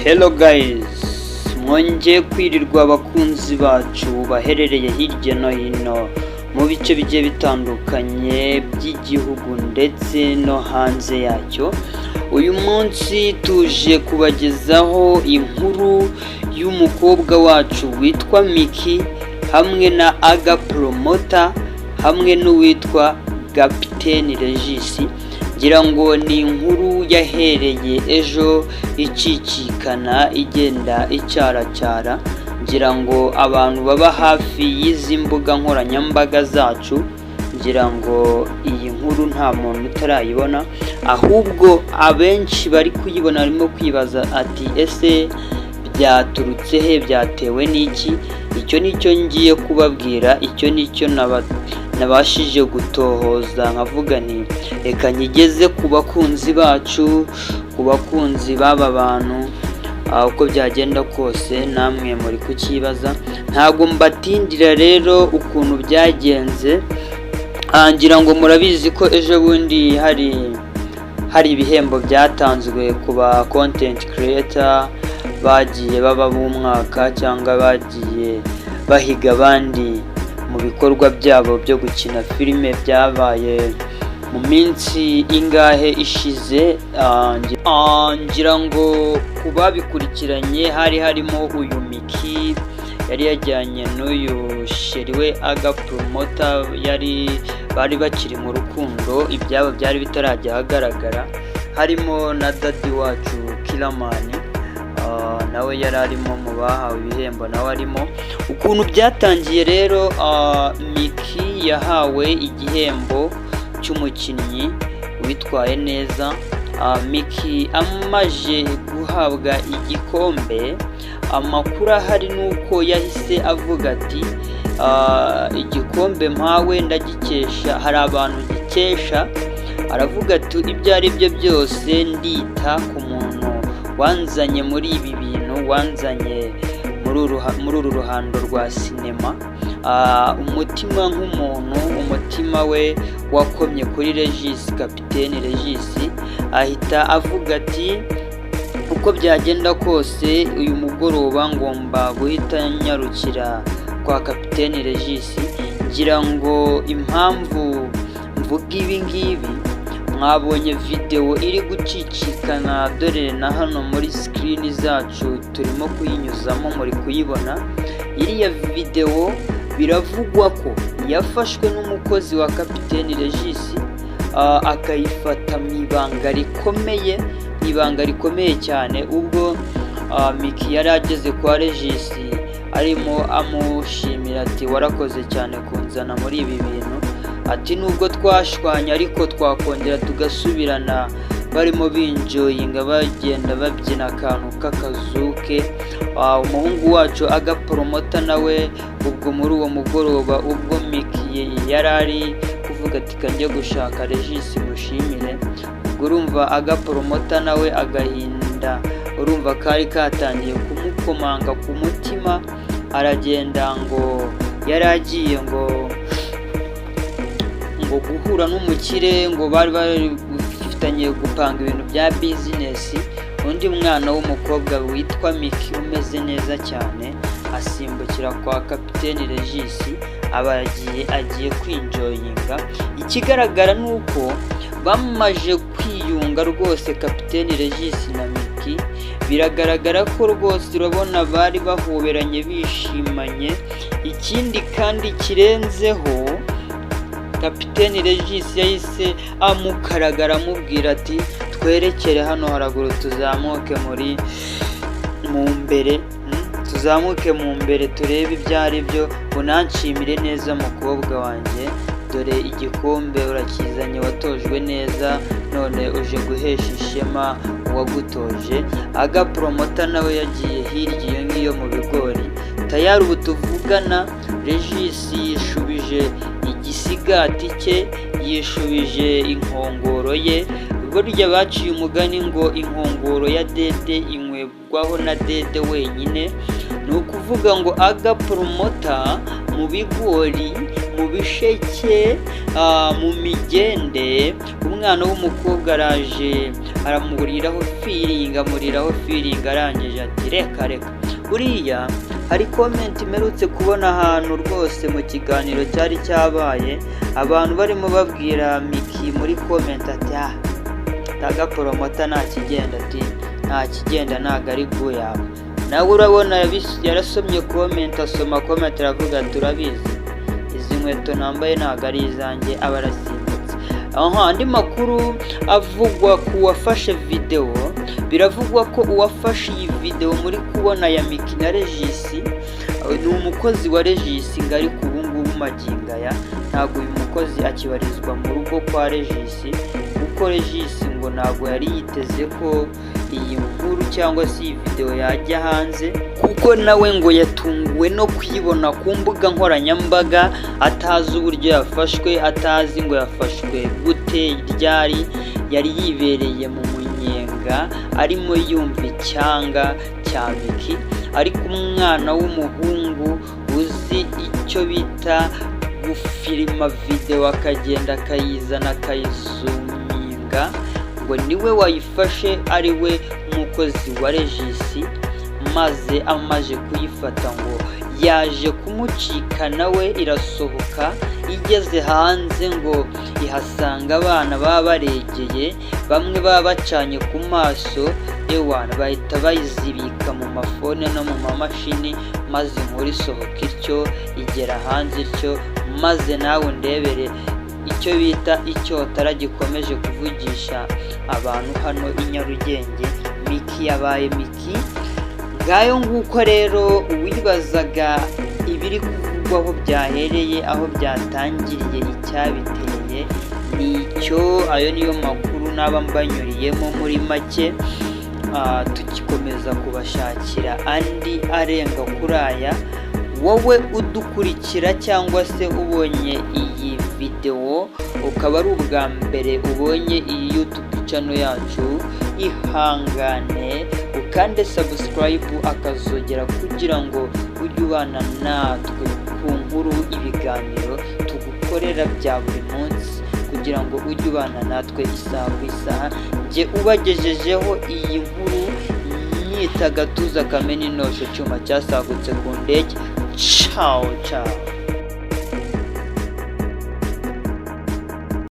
Hello guys, mwongeye kwirirwa abakunzi bacu baherereye hirya no hino mu bice bigiye bitandukanye by'igihugu ndetse no hanze yacyo. Uyu munsi tuje kubagezaho inkuru y'umukobwa wacu witwa Miki hamwe na Aga Promoter hamwe n'uwitwa Captain Regis. Ngira ngo ni inkuru yahereye ejo icicikana igenda icyaracyara. Ngira ngo abantu baba hafi y'izi mbuga nkoranyambaga zacu, ngira ngo iyi nkuru nta muntu utarayibona, ahubwo abenshi bari kuyibona barimo kwibaza ati ese byaturutse he, byatewe n'iki? Icyo nicyo ngiye kubabwira, icyo nicyo nabashije gutohoza nkavuga nti reka nyigeze ku bakunzi bacu, ku bakunzi b'aba bantu. Uko byagenda kose namwe muri kukibaza, ntabwo mbatindira rero ukuntu byagenze. Ngira ngo murabizi ko ejo bundi hari ibihembo byatanzwe ku ba content creator bagiye baba b'umwaka cyangwa bagiye bahiga abandi mu bikorwa byabo byo gukina filime byabaye mu minsi ingahe ishize. Ngira ngo kubabikurikiranye harimo uyu Miki yari yajyanye n'uyu sheri we Aga Promoter, bari bakiri mu rukundo, ibyabo byari bitarajya ahagaragara. Harimo na dadi wacu Kiramani, nawe yari arimo mu bahawe ibihembo, nawe arimo. Ukuntu byatangiye rero, Miki yahawe igihembo cy'umukinnyi witwaye neza. Miki amaje guhabwa igikombe, amakuru ahari nuko yahise avuga ati igikombe mpawe ndagikesha, hari abantu gikesha. Aravuga ati ibyo ari byo byose ndita ku muntu wanzanye muri ibi bintu, wanzanye muri uru ruhando rwa sinema. Umutima nk'umuntu, umutima we wakomye kuri Regis, Captain Regis. Ahita avuga ati uko byagenda kose uyu mugoroba ngomba guhita nyarukira kwa Captain Regis. Ngira ngo impamvu mvuga ibi ngibi, mwabonye video iri gucicikana, dore na hano muri screen zacu turimo kuyinyuzamo, muri kuyibona. Iriya video biravugwa ko yafashwe n'umukozi wa Captain Regis, akayifata mu ibanga rikomeye cyane. Ubwo Miki yari ageze kwa Regis arimo amushimira ati warakoze cyane kunzana muri ibi bintu, ati nubwo twashwanya ariko twakongera tugasubirana. Barimo binjoyinga, bagenda babyina akantu k'akazuke. Umuhungu wacu Aga Promoter nawe ubwo muri uwo mugoroba, ubwo Miki yari ari kuvuga ati kanjye gushaka Regis mushimire, ubwo urumva Aga Promoter nawe agahinda urumva kari katangiye kumukomanga ku mutima. Aragenda ngo yari agiye ngo guhura n'umukire, ngo bari bafitanye gupanga ibintu bya business. Undi mwana w'umukobwa witwa Miki umeze neza cyane asimbukira kwa Captain Regis, agiye kwinjoyinga. Ikigaragara nuko bamaje kwiyunga rwose Captain Regis na Miki. Biragaragara ko rwose urabona bari bahoberanye bishimanye. Ikindi kandi kirenzeho, Captain Regis yahise amukaragara amubwira ati twerekere hano haraguru, tuzamuke tuzamuke mu mbere turebe ibyo ari byo, unanshimire neza mukobwa wanjye, dore igikombe urakizanye, watojwe neza, none uje guhesha ishema uwagutoje. Aga Promoter nawe yagiye hirya iyo ngiyo mu bigori. Tayari ubu tuvugana Regis yishubije igisigati cye, yishubije inkongoro ye. Burya baciye umugani ngo inkongoro ya dede inywebwaho na dede wenyine. Ni ukuvuga ngo Aga Promoter mu bigori, mu bisheke, mu migende, umwana w'umukobwa araje aramuriraho feeling arangije ati reka buriya hari comment imerutse kubona ahantu rwose mu kiganiro cyari cyabaye abantu barimo babwira Miki muri comment ati taga promota nta kigenda ntago ari guyawe. Nawe urabona yarasomye comment, asoma comment aravuga turabizi izi nkweto nambaye ntago ari izanjye, aba arasimbutse. Andi makuru avugwa ku wafashe video, biravugwa ko uwafashe iyi video muri kubona ya Miki na Regis ni umukozi wa Regis ngari ku bungubu magingaya. Ntago uyu mukozi akibarizwa mu rugo kwa Regis, kuko Regis ngo ntago yari yiteze ko iyi nkuru cyangwa se iyi video yajya hanze, kuko nawe ngo yatunguwe no kwibona ku mbuga nkoranyambaga, atazi uburyo yafashwe, atazi ngo yafashwe gute, ryari yari yibereye mu munyenga arimo yumva icyanga cya Miki, ariko umwana w'umuhungu uzi icyo bita gufilima video akagenda akayizana akayizuminga, ngo niwe wayifashe ari we umukozi wa Regis, maze amaje kuyifata ngo yaje kumucika nawe irasohoka. Igeze hanze ngo ihasanga abana baba baregeye, bamwe baba bacanye ku maso, ewana bahita bayizibika mu mafone no mu mamashini, maze inkuru isohoka ityo, igera hanze ityo, maze nawe ndebere icyo bita icyotara gikomeje kuvugisha abantu hano i Nyarugenge. Miki yabaye Miki. Ngayo nguko rero uwibazaga ibiri kuvugwaho byahereye, aho byatangiriye, icyabiteye nicyo. Ayo niyo makuru naba mbanyuriyemo muri make, tugikomeza kubashakira andi arenga kuri aya. Wowe udukurikira cyangwa se ubonye iyi video ukaba ari ubwa mbere ubonye iyi YouTube channel yacu, ihangane ukande subscribe akazogera kugira ngo ujye ubana natwe ku nkuru, ibiganiro tugukorera bya buri munsi, kugira ngo ujye ubana natwe isaha ku isaha. Jye ubagejejeho iyi nkuru nyita Gatuza Kamena Intosho, cyuma cyasagutse ku ndege. Ciao.